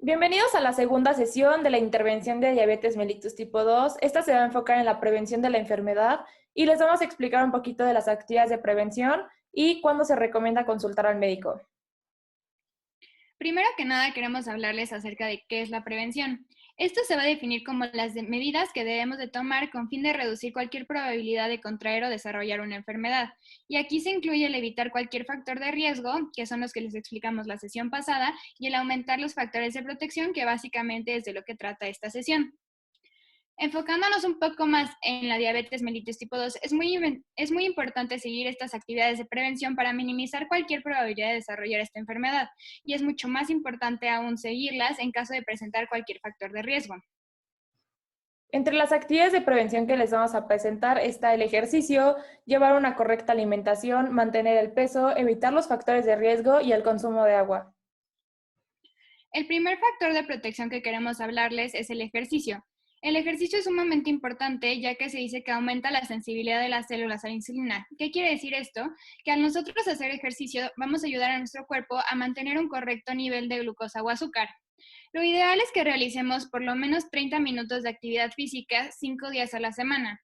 Bienvenidos a la segunda sesión de la intervención de diabetes mellitus tipo 2. Esta se va a enfocar en la prevención de la enfermedad y les vamos a explicar un poquito de las actividades de prevención y cuándo se recomienda consultar al médico. Primero que nada queremos hablarles acerca de qué es la prevención. Esto se va a definir como las medidas que debemos de tomar con fin de reducir cualquier probabilidad de contraer o desarrollar una enfermedad. Y aquí se incluye el evitar cualquier factor de riesgo, que son los que les explicamos la sesión pasada, y el aumentar los factores de protección, que básicamente es de lo que trata esta sesión. Enfocándonos un poco más en la diabetes mellitus tipo 2, es muy importante seguir estas actividades de prevención para minimizar cualquier probabilidad de desarrollar esta enfermedad, y es mucho más importante aún seguirlas en caso de presentar cualquier factor de riesgo. Entre las actividades de prevención que les vamos a presentar está el ejercicio, llevar una correcta alimentación, mantener el peso, evitar los factores de riesgo y el consumo de agua. El primer factor de protección que queremos hablarles es el ejercicio. El ejercicio es sumamente importante ya que se dice que aumenta la sensibilidad de las células a la insulina. ¿Qué quiere decir esto? Que al nosotros hacer ejercicio vamos a ayudar a nuestro cuerpo a mantener un correcto nivel de glucosa o azúcar. Lo ideal es que realicemos por lo menos 30 minutos de actividad física 5 días a la semana.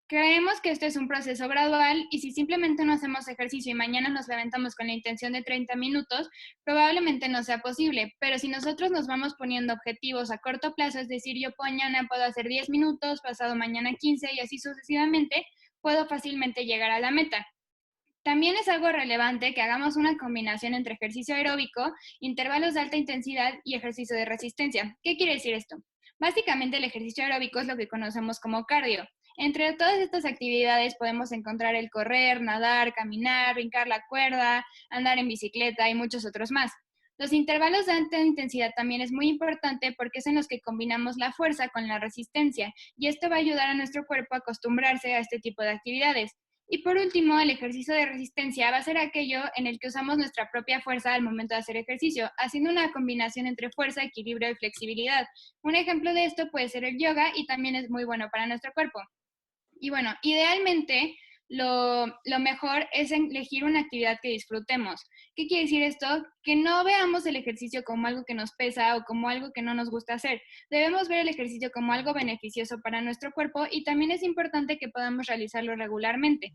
Creemos que esto es un proceso gradual y si simplemente no hacemos ejercicio y mañana nos levantamos con la intención de 30 minutos, probablemente no sea posible, pero si nosotros nos vamos poniendo objetivos a corto plazo, es decir, yo mañana puedo hacer 10 minutos, pasado mañana 15 y así sucesivamente, puedo fácilmente llegar a la meta. También es algo relevante que hagamos una combinación entre ejercicio aeróbico, intervalos de alta intensidad y ejercicio de resistencia. ¿Qué quiere decir esto? Básicamente el ejercicio aeróbico es lo que conocemos como cardio. Entre todas estas actividades podemos encontrar el correr, nadar, caminar, brincar la cuerda, andar en bicicleta y muchos otros más. Los intervalos de alta intensidad también es muy importante porque es en los que combinamos la fuerza con la resistencia y esto va a ayudar a nuestro cuerpo a acostumbrarse a este tipo de actividades. Y por último, el ejercicio de resistencia va a ser aquello en el que usamos nuestra propia fuerza al momento de hacer ejercicio, haciendo una combinación entre fuerza, equilibrio y flexibilidad. Un ejemplo de esto puede ser el yoga y también es muy bueno para nuestro cuerpo. Y bueno, idealmente lo mejor es elegir una actividad que disfrutemos. ¿Qué quiere decir esto? Que no veamos el ejercicio como algo que nos pesa o como algo que no nos gusta hacer. Debemos ver el ejercicio como algo beneficioso para nuestro cuerpo y también es importante que podamos realizarlo regularmente.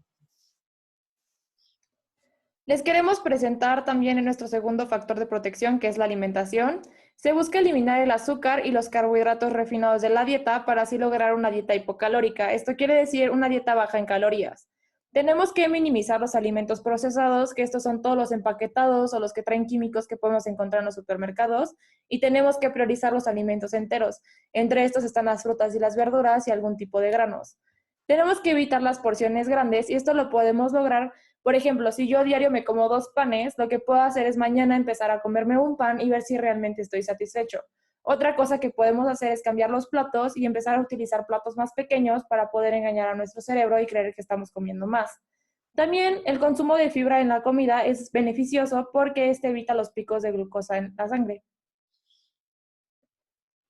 Les queremos presentar también en nuestro segundo factor de protección, que es la alimentación. Se busca eliminar el azúcar y los carbohidratos refinados de la dieta para así lograr una dieta hipocalórica. Esto quiere decir una dieta baja en calorías. Tenemos que minimizar los alimentos procesados, que estos son todos los empaquetados o los que traen químicos que podemos encontrar en los supermercados, y tenemos que priorizar los alimentos enteros. Entre estos están las frutas y las verduras y algún tipo de granos. Tenemos que evitar las porciones grandes y esto lo podemos lograr. Por ejemplo, si yo a diario me como 2 panes, lo que puedo hacer es mañana empezar a comerme un pan y ver si realmente estoy satisfecho. Otra cosa que podemos hacer es cambiar los platos y empezar a utilizar platos más pequeños para poder engañar a nuestro cerebro y creer que estamos comiendo más. También el consumo de fibra en la comida es beneficioso porque este evita los picos de glucosa en la sangre.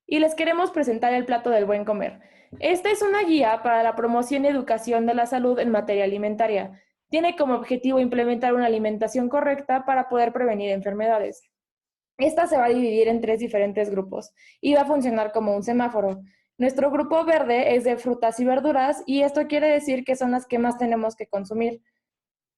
Y les queremos presentar el plato del buen comer. Esta es una guía para la promoción y educación de la salud en materia alimentaria. Tiene como objetivo implementar una alimentación correcta para poder prevenir enfermedades. Esta se va a dividir en 3 diferentes grupos y va a funcionar como un semáforo. Nuestro grupo verde es de frutas y verduras y esto quiere decir que son las que más tenemos que consumir.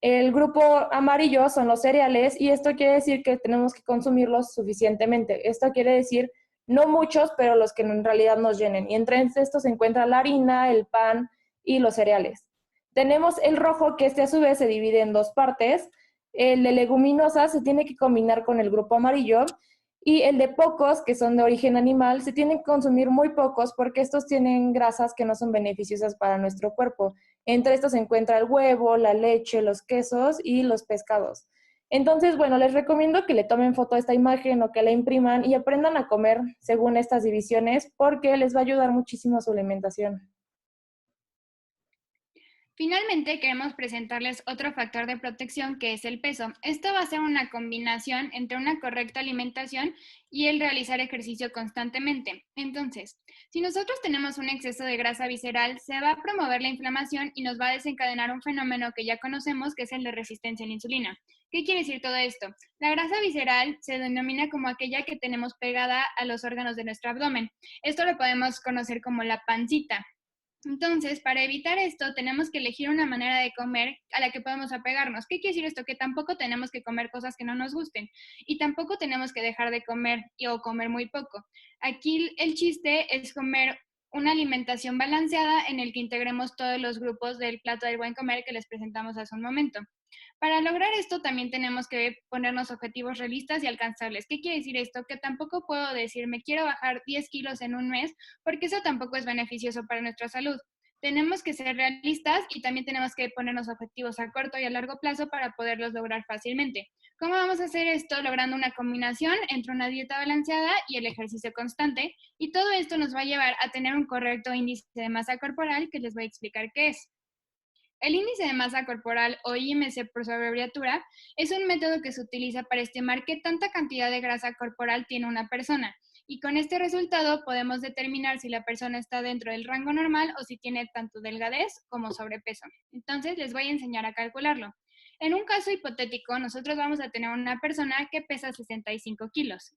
El grupo amarillo son los cereales y esto quiere decir que tenemos que consumirlos suficientemente. Esto quiere decir no muchos, pero los que en realidad nos llenen. Y entre estos se encuentra la harina, el pan y los cereales. Tenemos el rojo, que este a su vez se divide en 2 partes. El de leguminosas se tiene que combinar con el grupo amarillo y el de pocos, que son de origen animal, se tienen que consumir muy pocos porque estos tienen grasas que no son beneficiosas para nuestro cuerpo. Entre estos se encuentra el huevo, la leche, los quesos y los pescados. Entonces, bueno, les recomiendo que le tomen foto a esta imagen o que la impriman y aprendan a comer según estas divisiones porque les va a ayudar muchísimo a su alimentación. Finalmente, queremos presentarles otro factor de protección que es el peso. Esto va a ser una combinación entre una correcta alimentación y el realizar ejercicio constantemente. Entonces, si nosotros tenemos un exceso de grasa visceral, se va a promover la inflamación y nos va a desencadenar un fenómeno que ya conocemos, que es el de resistencia a la insulina. ¿Qué quiere decir todo esto? La grasa visceral se denomina como aquella que tenemos pegada a los órganos de nuestro abdomen. Esto lo podemos conocer como la pancita. Entonces, para evitar esto, tenemos que elegir una manera de comer a la que podemos apegarnos. ¿Qué quiere decir esto? Que tampoco tenemos que comer cosas que no nos gusten y tampoco tenemos que dejar de comer o comer muy poco. Aquí el chiste es comer una alimentación balanceada en el que integremos todos los grupos del plato del buen comer que les presentamos hace un momento. Para lograr esto también tenemos que ponernos objetivos realistas y alcanzables. ¿Qué quiere decir esto? Que tampoco puedo decir me quiero bajar 10 kilos en un mes porque eso tampoco es beneficioso para nuestra salud. Tenemos que ser realistas y también tenemos que ponernos objetivos a corto y a largo plazo para poderlos lograr fácilmente. ¿Cómo vamos a hacer esto? Logrando una combinación entre una dieta balanceada y el ejercicio constante. Y todo esto nos va a llevar a tener un correcto índice de masa corporal que les voy a explicar qué es. El índice de masa corporal, o IMC por su abreviatura, es un método que se utiliza para estimar qué tanta cantidad de grasa corporal tiene una persona. Y con este resultado podemos determinar si la persona está dentro del rango normal o si tiene tanto delgadez como sobrepeso. Entonces les voy a enseñar a calcularlo. En un caso hipotético, nosotros vamos a tener una persona que pesa 65 kilos.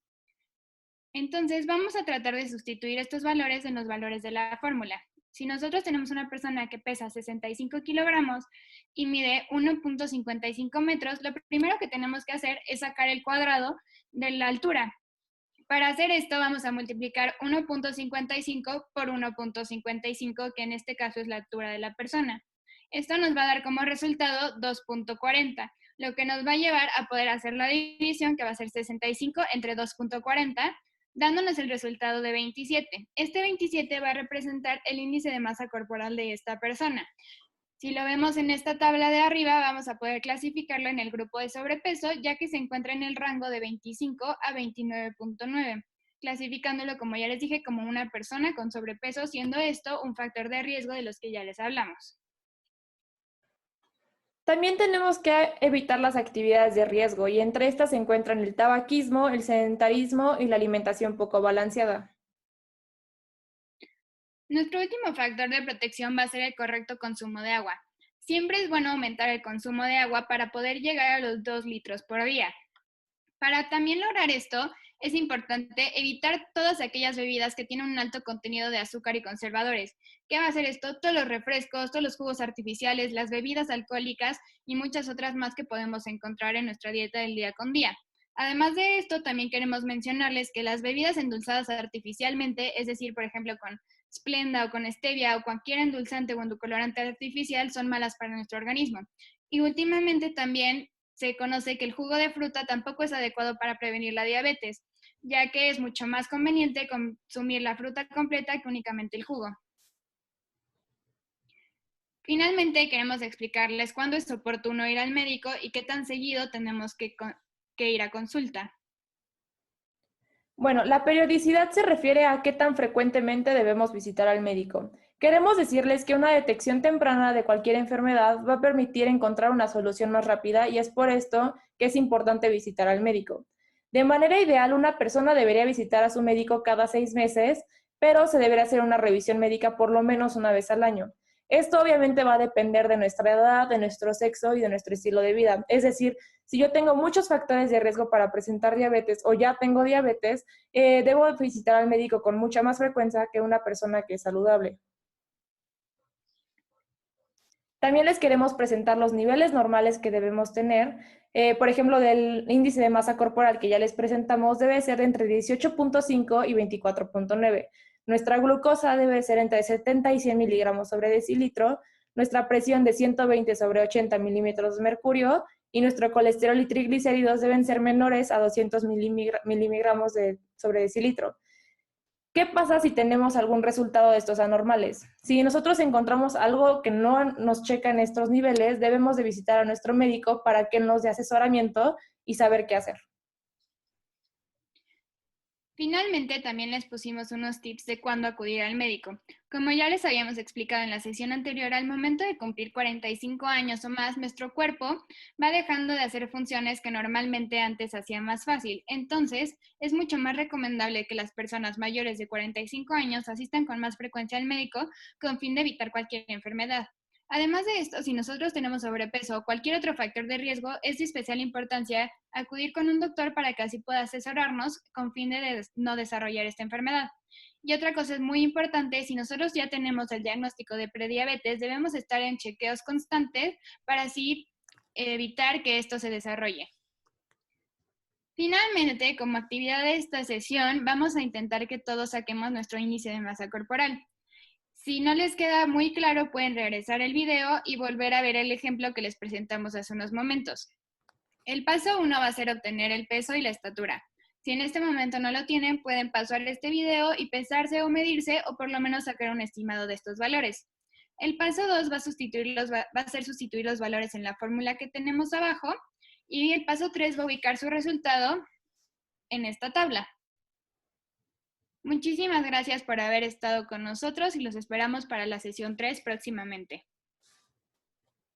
Entonces vamos a tratar de sustituir estos valores en los valores de la fórmula. Si nosotros tenemos una persona que pesa 65 kilogramos y mide 1.55 metros, lo primero que tenemos que hacer es sacar el cuadrado de la altura. Para hacer esto vamos a multiplicar 1.55 por 1.55, que en este caso es la altura de la persona. Esto nos va a dar como resultado 2.40, lo que nos va a llevar a poder hacer la división, que va a ser 65 entre 2.40, dándonos el resultado de 27. Este 27 va a representar el índice de masa corporal de esta persona. Si lo vemos en esta tabla de arriba, vamos a poder clasificarlo en el grupo de sobrepeso, ya que se encuentra en el rango de 25 a 29.9, clasificándolo, como ya les dije, como una persona con sobrepeso, siendo esto un factor de riesgo de los que ya les hablamos. También tenemos que evitar las actividades de riesgo y entre estas se encuentran el tabaquismo, el sedentarismo y la alimentación poco balanceada. Nuestro último factor de protección va a ser el correcto consumo de agua. Siempre es bueno aumentar el consumo de agua para poder llegar a los 2 litros por día. Para también lograr esto, es importante evitar todas aquellas bebidas que tienen un alto contenido de azúcar y conservadores. ¿Qué va a hacer esto? Todos los refrescos, todos los jugos artificiales, las bebidas alcohólicas y muchas otras más que podemos encontrar en nuestra dieta del día con día. Además de esto, también queremos mencionarles que las bebidas endulzadas artificialmente, es decir, por ejemplo, con Splenda o con stevia o cualquier endulzante o endulcorante artificial, son malas para nuestro organismo. Y últimamente también se conoce que el jugo de fruta tampoco es adecuado para prevenir la diabetes, ya que es mucho más conveniente consumir la fruta completa que únicamente el jugo. Finalmente, queremos explicarles cuándo es oportuno ir al médico y qué tan seguido tenemos que ir a consulta. Bueno, la periodicidad se refiere a qué tan frecuentemente debemos visitar al médico. Queremos decirles que una detección temprana de cualquier enfermedad va a permitir encontrar una solución más rápida y es por esto que es importante visitar al médico. De manera ideal, una persona debería visitar a su médico cada 6 meses, pero se deberá hacer una revisión médica por lo menos una vez al año. Esto obviamente va a depender de nuestra edad, de nuestro sexo y de nuestro estilo de vida. Es decir, si yo tengo muchos factores de riesgo para presentar diabetes o ya tengo diabetes, debo visitar al médico con mucha más frecuencia que una persona que es saludable. También les queremos presentar los niveles normales que debemos tener. Por ejemplo, del índice de masa corporal que ya les presentamos debe ser entre 18.5 y 24.9. Nuestra glucosa debe ser entre 70 y 100 miligramos sobre decilitro, nuestra presión de 120 sobre 80 milímetros de mercurio y nuestro colesterol y triglicéridos deben ser menores a 200 miligramos sobre decilitro. ¿Qué pasa si tenemos algún resultado de estos anormales? Si nosotros encontramos algo que no nos checa en estos niveles, debemos de visitar a nuestro médico para que nos dé asesoramiento y saber qué hacer. Finalmente, también les pusimos unos tips de cuándo acudir al médico. Como ya les habíamos explicado en la sesión anterior, al momento de cumplir 45 años o más, nuestro cuerpo va dejando de hacer funciones que normalmente antes hacía más fácil. Entonces, es mucho más recomendable que las personas mayores de 45 años asistan con más frecuencia al médico con fin de evitar cualquier enfermedad. Además de esto, si nosotros tenemos sobrepeso o cualquier otro factor de riesgo, es de especial importancia acudir con un doctor para que así pueda asesorarnos con fin de no desarrollar esta enfermedad. Y otra cosa es muy importante, si nosotros ya tenemos el diagnóstico de prediabetes, debemos estar en chequeos constantes para así evitar que esto se desarrolle. Finalmente, como actividad de esta sesión, vamos a intentar que todos saquemos nuestro índice de masa corporal. Si no les queda muy claro, pueden regresar el video y volver a ver el ejemplo que les presentamos hace unos momentos. El paso 1 va a ser obtener el peso y la estatura. Si en este momento no lo tienen, pueden pasar este video y pesarse o medirse o por lo menos sacar un estimado de estos valores. El paso 2 va a ser sustituir los valores en la fórmula que tenemos abajo y el paso 3 va a ubicar su resultado en esta tabla. Muchísimas gracias por haber estado con nosotros y los esperamos para la sesión 3 próximamente.